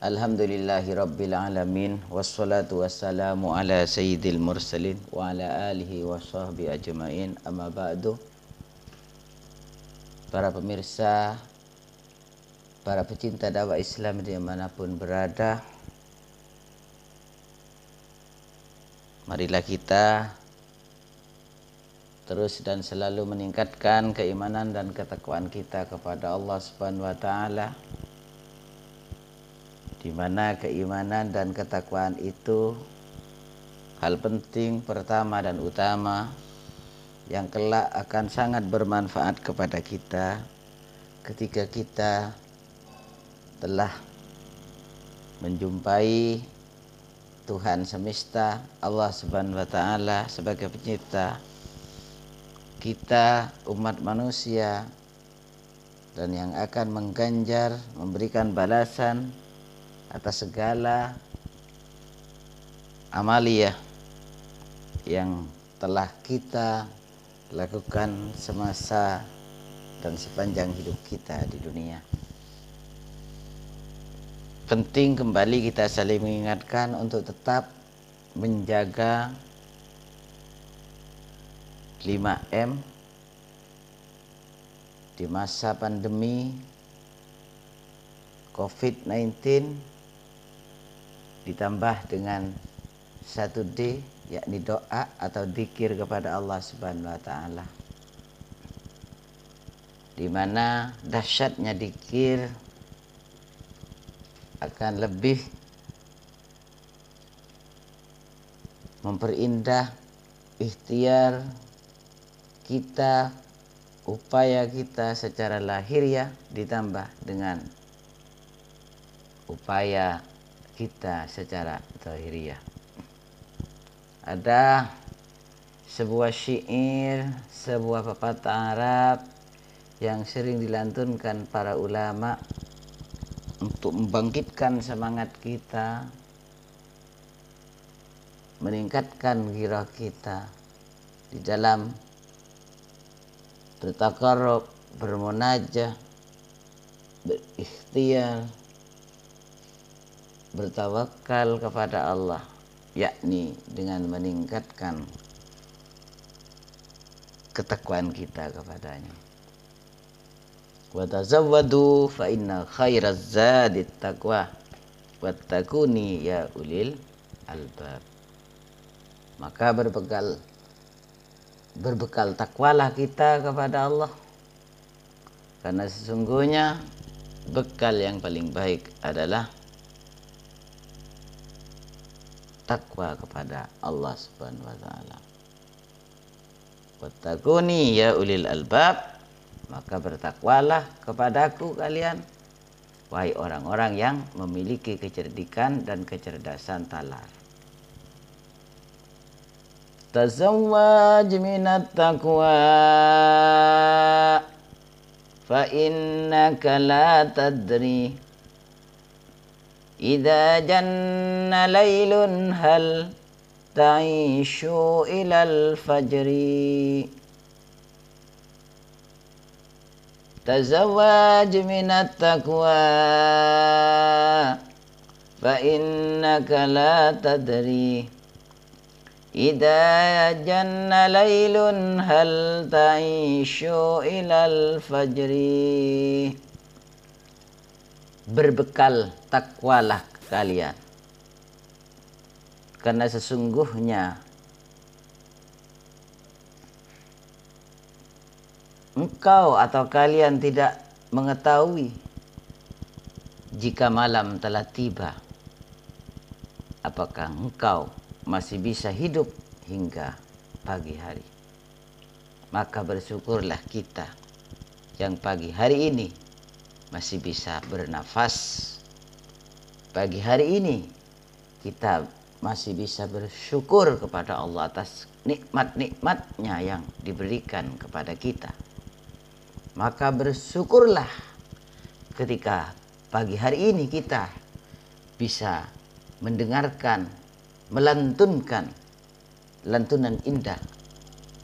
Alhamdulillahi Rabbil Alamin. Wassalatu wassalamu ala sayyidil mursalin wa ala alihi wa sahbihi ajma'in. Amma ba'du. Para pemirsa, para pecinta dakwah Islam dimanapun berada, marilah kita terus dan selalu meningkatkan keimanan dan ketakwaan kita kepada Allah Subhanahu wa taala, di mana keimanan dan ketakwaan itu hal penting pertama dan utama yang kelak akan sangat bermanfaat kepada kita ketika kita telah menjumpai Tuhan semesta, Allah Subhanahu wa taala sebagai pencipta kita umat manusia, dan yang akan mengganjar, memberikan balasan atas segala amaliyah yang telah kita lakukan semasa dan sepanjang hidup kita di dunia. Penting kembali kita saling mengingatkan untuk tetap menjaga 5M di masa pandemi COVID-19, ditambah dengan 1D, yakni doa atau dzikir kepada Allah Subhanahu wa taala. Di mana dahsyatnya dzikir akan lebih memperindah ikhtiar kita, upaya kita secara lahiriah ditambah dengan upaya kita secara zahiriyah. Ada sebuah syair, sebuah pepatah Arab yang sering dilantunkan para ulama untuk membangkitkan semangat kita, meningkatkan gairah kita di dalam bertaqarrub, bermunajah, berikhtiar, bertawakal kepada Allah, yakni dengan meningkatkan ketakwaan kita kepadanya. Wa tazawwadu fa inna khairaz zadit taqwa wattaquni ya ulil albab. Maka berbekal takwalah kita kepada Allah, karena sesungguhnya bekal yang paling baik adalah takwa kepada Allah Subhanahu wa taala. Wattaquni ya ulil albab, maka bertakwalah kepadaku kalian wahai orang-orang yang memiliki kecerdikan dan kecerdasan talar. Tazawwaj minat taqwa fa innaka la tadri idza janna laylun hal ta'ishu ilal fajri. Tazawwaj minat taqwa fa innaka la tadri idza janna laylun hal ta'ishu ilal fajri. Berbekal takwalah kalian, karena sesungguhnya engkau atau kalian tidak mengetahui jika malam telah tiba, apakah engkau masih bisa hidup hingga pagi hari. Maka bersyukurlah kita yang pagi hari ini masih bisa bernafas. Pagi hari ini kita masih bisa bersyukur kepada Allah atas nikmat-nikmatnya yang diberikan kepada kita. Maka bersyukurlah ketika pagi hari ini kita bisa mendengarkan, melantunkan lantunan indah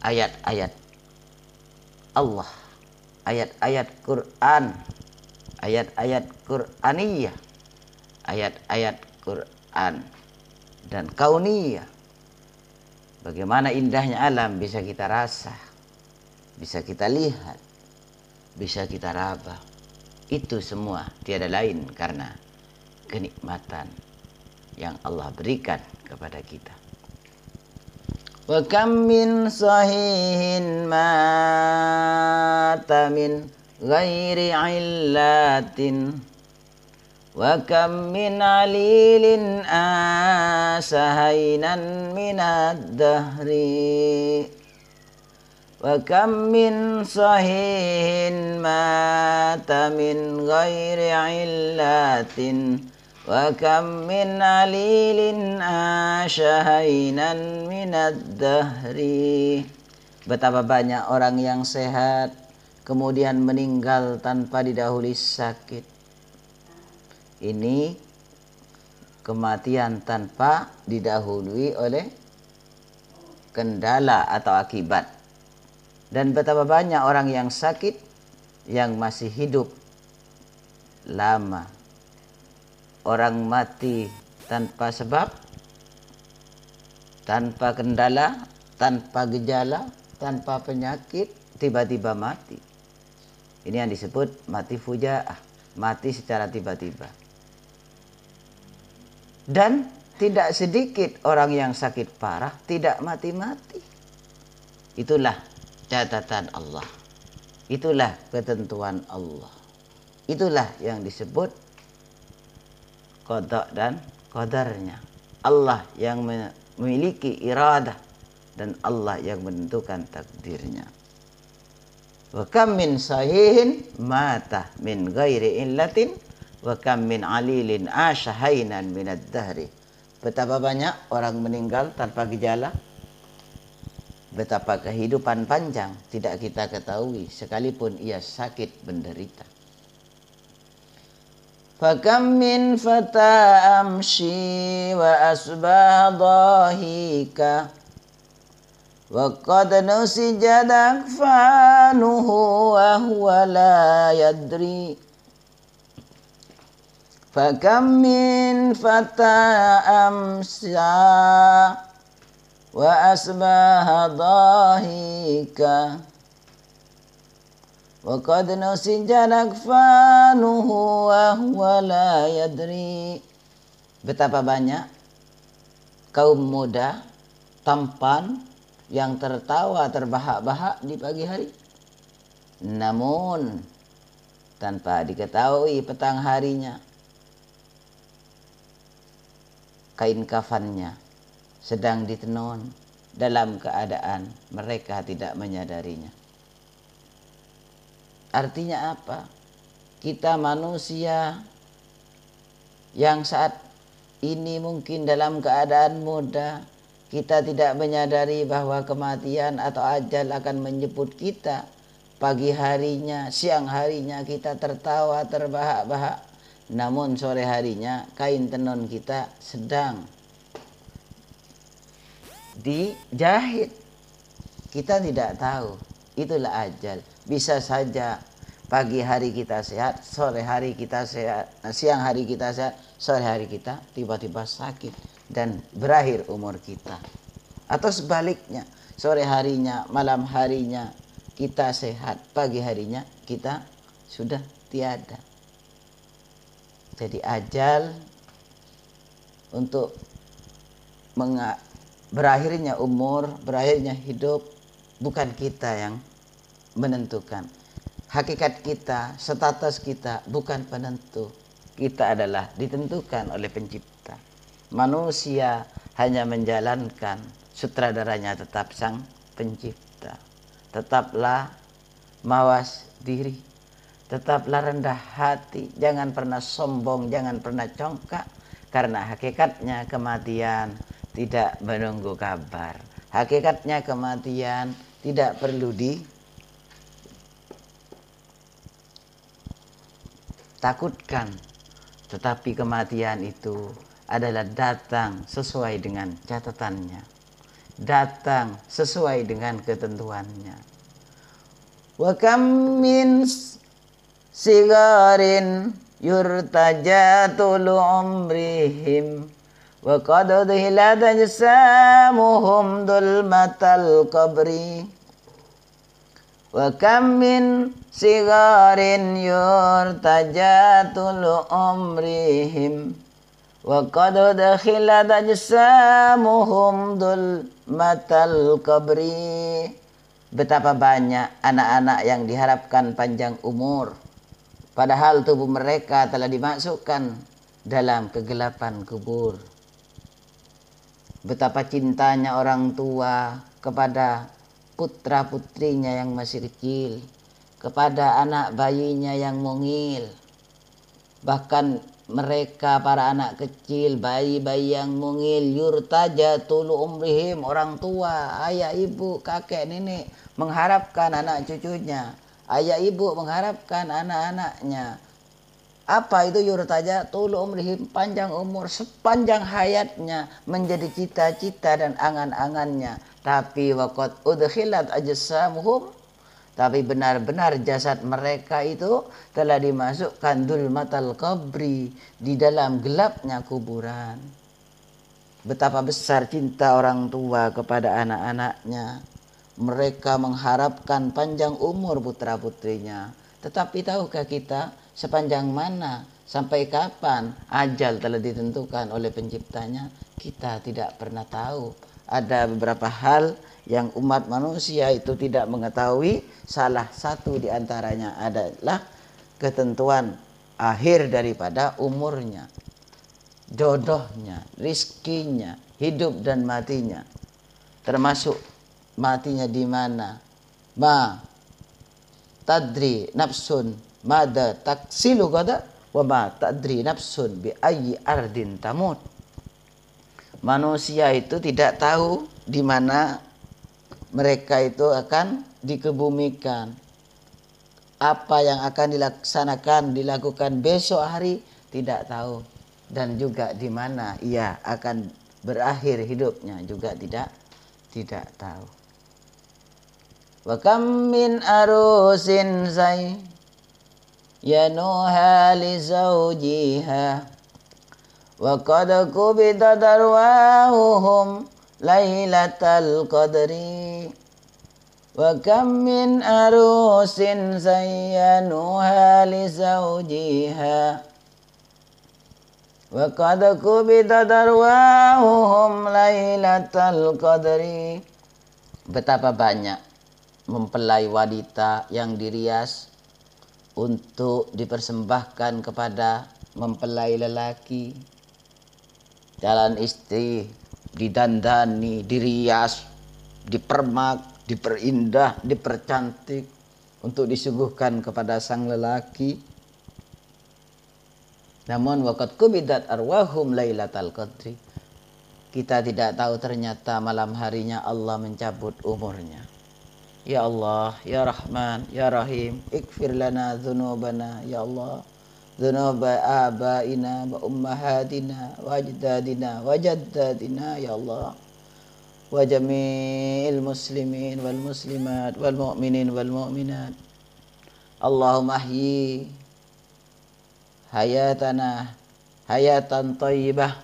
ayat-ayat Allah, ayat-ayat Quran, ayat-ayat Qur'aniyah, ayat-ayat Quran dan kauniyah. Bagaimana indahnya alam bisa kita rasa, bisa kita lihat, bisa kita raba. Itu semua tiada lain karena kenikmatan yang Allah berikan kepada kita. Wa kam min sahihin mata min ghairi illatin wa kam min alilin asahainan minad dahri wa kam min sahihin mata min ghairi illatin wa kam min alilin asyahainan minad dahri. Betapa banyak orang yang sehat kemudian meninggal tanpa didahului sakit. Ini kematian tanpa didahului oleh kendala atau akibat. Dan betapa banyak orang yang sakit yang masih hidup lama. Orang mati tanpa sebab, tanpa kendala, tanpa gejala, tanpa penyakit, tiba-tiba mati. Ini yang disebut mati fujaah, mati secara tiba-tiba. Dan tidak sedikit orang yang sakit parah tidak mati-mati. Itulah catatan Allah. Itulah ketentuan Allah. Itulah yang disebut qada dan qadarnya. Allah yang memiliki iradah dan Allah yang menentukan takdirnya. Wa kam min sahihin mata min ghairi illatin wa kam min alilin ashahainan minad dahri. Betapa banyak orang meninggal tanpa gejala, betapa kehidupan panjang tidak kita ketahui sekalipun ia sakit menderita. Fakam min fata amshi wa asbah dhahika wa qad nusijat akfanuhu wa huwa la yadri. Fakam min fata amsa wa asbah dhahika wa qad nusijat akfanuhu wa huwa la yadri. Betapa banyak kaum muda tampan yang tertawa terbahak-bahak di pagi hari, namun tanpa diketahui petang harinya kain kafannya sedang ditenun dalam keadaan mereka tidak menyadarinya. Artinya apa? Kita manusia yang saat ini mungkin dalam keadaan muda, kita tidak menyadari bahwa kematian atau ajal akan menjemput kita. Pagi harinya, siang harinya kita tertawa terbahak-bahak, namun sore harinya kain tenun kita sedang dijahit. Kita tidak tahu. Itulah ajal. Bisa saja pagi hari kita sehat, sore hari kita sehat, siang hari kita sehat, sore hari kita tiba-tiba sakit dan berakhir umur kita. Atau sebaliknya, sore harinya, malam harinya kita sehat, pagi harinya kita sudah tiada. Jadi ajal untuk berakhirnya umur, berakhirnya hidup bukan kita yang menentukan. Hakikat kita, status kita bukan penentu. Kita adalah ditentukan oleh pencipta. Manusia hanya menjalankan, sutradaranya tetap sang pencipta. Tetaplah mawas diri, tetaplah rendah hati, jangan pernah sombong, jangan pernah congkak, karena hakikatnya kematian tidak menunggu kabar. Hakikatnya kematian tidak perlu ditakutkan, tetapi kematian itu adalah datang sesuai dengan catatannya, datang sesuai dengan ketentuannya. Wa kam min sigarin yurtaja tulu umrihim wa qad udhilat ajsamuhum dulmatal qabri wa kam min sigarin yurtaja tulu umrihim wa qad udkhilat ajsamuhum dulmatal qabri. Betapa banyak anak-anak yang diharapkan panjang umur, padahal tubuh mereka telah dimasukkan dalam kegelapan kubur. Betapa cintanya orang tua kepada putra-putrinya yang masih kecil, kepada anak bayinya yang mungil. Bahkan mereka para anak kecil, bayi-bayi yang mungil, yurtaja tulu umrihim, orang tua, ayah, ibu, kakek, nenek mengharapkan anak cucunya, ayah, ibu mengharapkan anak-anaknya. Apa itu yurtaja tulu umrihim? Panjang umur, sepanjang hayatnya menjadi cita-cita dan angan-angannya. Tapi waqad udkhilat ajsamuhum, tapi benar-benar jasad mereka itu telah dimasukkan dulmatal qabri, di dalam gelapnya kuburan. Betapa besar cinta orang tua kepada anak-anaknya. Mereka mengharapkan panjang umur putra-putrinya. Tetapi tahukah kita sepanjang mana, sampai kapan ajal telah ditentukan oleh penciptanya? Kita tidak pernah tahu. Ada beberapa hal yang umat manusia itu tidak mengetahui. Salah satu di antaranya adalah ketentuan akhir daripada umurnya, jodohnya, rizkinya, hidup dan matinya. Termasuk matinya di mana. Ma tadri nafsun mada taksilu gada wa ma tadri nafsun bi ayyi ardin tamut. Manusia itu tidak tahu di mana mereka itu akan dikebumikan. Apa yang akan dilakukan besok hari tidak tahu, dan juga di mana ia akan berakhir hidupnya juga tidak tahu. Wa kam min arusin yanuha li zawjiha wa qad qubidat arwahuhum lailatal qadri wa kam min arusin zayyanuha li zawjiha wa qad qubidat arwahuhum lailatal qadri. Betapa banyak mempelai wanita yang dirias untuk dipersembahkan kepada mempelai lelaki. Calon istri didandani, dirias, dipermak, diperindah, dipercantik untuk disuguhkan kepada sang lelaki. Namun waqad qubidat arwahum lailatal qadri, kita tidak tahu ternyata malam harinya Allah mencabut umurnya. Ya Allah, ya Rahman, ya Rahim, ighfir lana dzunubana, ya Allah, dzunuba abaina wa ummahatina wa ajdadina wa jaddadina, ya Allah, wa jami'il muslimin wal muslimat wal mu'minin wal mu'minat. Allahumma ahyi hayatana hayatan thayyibah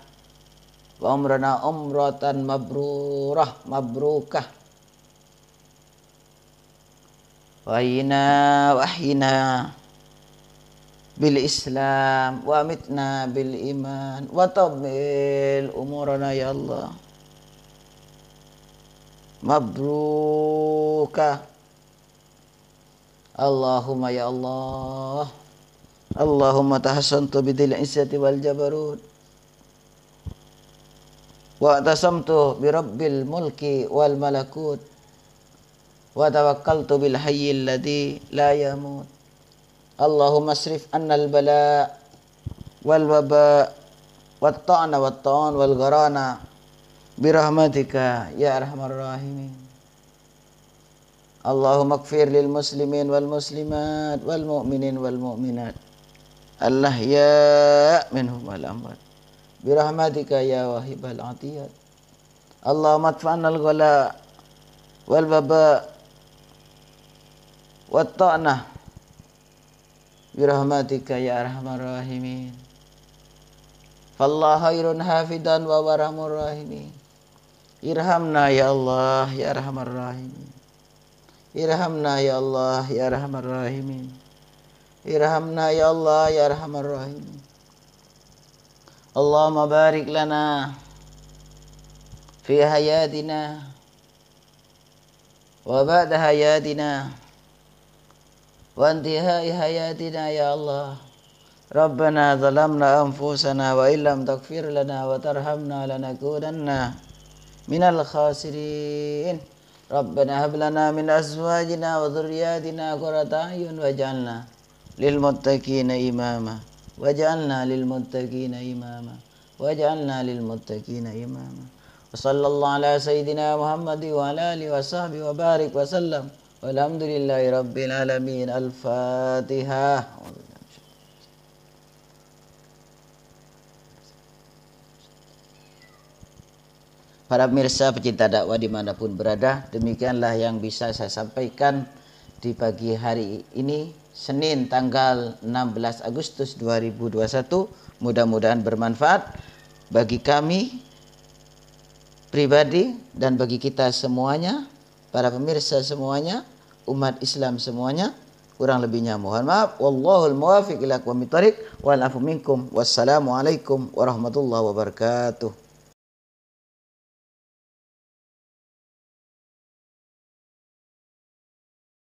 wa umrana umratan mabrukah wa ahyina bil Islam wa amitna bil iman wa tabil umurana ya Allah mabruka. Allahumma ya Allah, Allahumma tahassantu bidil izzati wal jabarut wa tasamtu bi rabbil mulki wal malakut wa tawakkaltu bil hayyil ladzi la yamut. Allahumma asrif anna al bala wal waba wat ta'na wat ta'an wal gharana birahmatika ya arhamar rahimin. Allahumma ighfir lil muslimin wal muslimat wal mu'minin wal mu'minat al-ahya' minhum wal amwat birahmatika ya wahibal atiyat. Allahumma adfa'na al-ghala wal waba wat ta'na birahmatika ya arhamar rahimin. Fallahu khairun hafidan wa warhamur rahimin. Irhamna ya Allah ya arhamar rahimin. Irhamna ya Allah ya arhamar rahimin. Irhamna ya Allah ya arhamar rahimin. Allahumma barik lana fi hayatina wa ba'da hayatina wa intihai hayatina ya Allah. Rabbana zalamna anfusana wa illam taghfir lana wa tarhamna lanakunanna minal khasirin. Rabbana hab lana min azwajina wa dhurriyyatina qurrata a'yun waj'alna lil muttaqina imama waj'alna lil muttaqina imama waj'alna lil muttaqina imama. Wa sallallahu ala sayyidina Muhammad wa ala alihi wa sahbihi wa barik wa sallam. Walhamdulillahi rabbil alamin. Al-Fatihah. Para pemirsa pecinta dakwah dimanapun berada, demikianlah yang bisa saya sampaikan di pagi hari ini, Senin tanggal 16 Agustus 2021. Mudah-mudahan bermanfaat bagi kami pribadi dan bagi kita semuanya, para pemirsa semuanya, umat Islam semuanya. Kurang lebihnya mohon maaf. Wallahul muwaffiq ila aqwamit thoriq wal afu minkum. Wassalamualaikum warahmatullahi wabarakatuh.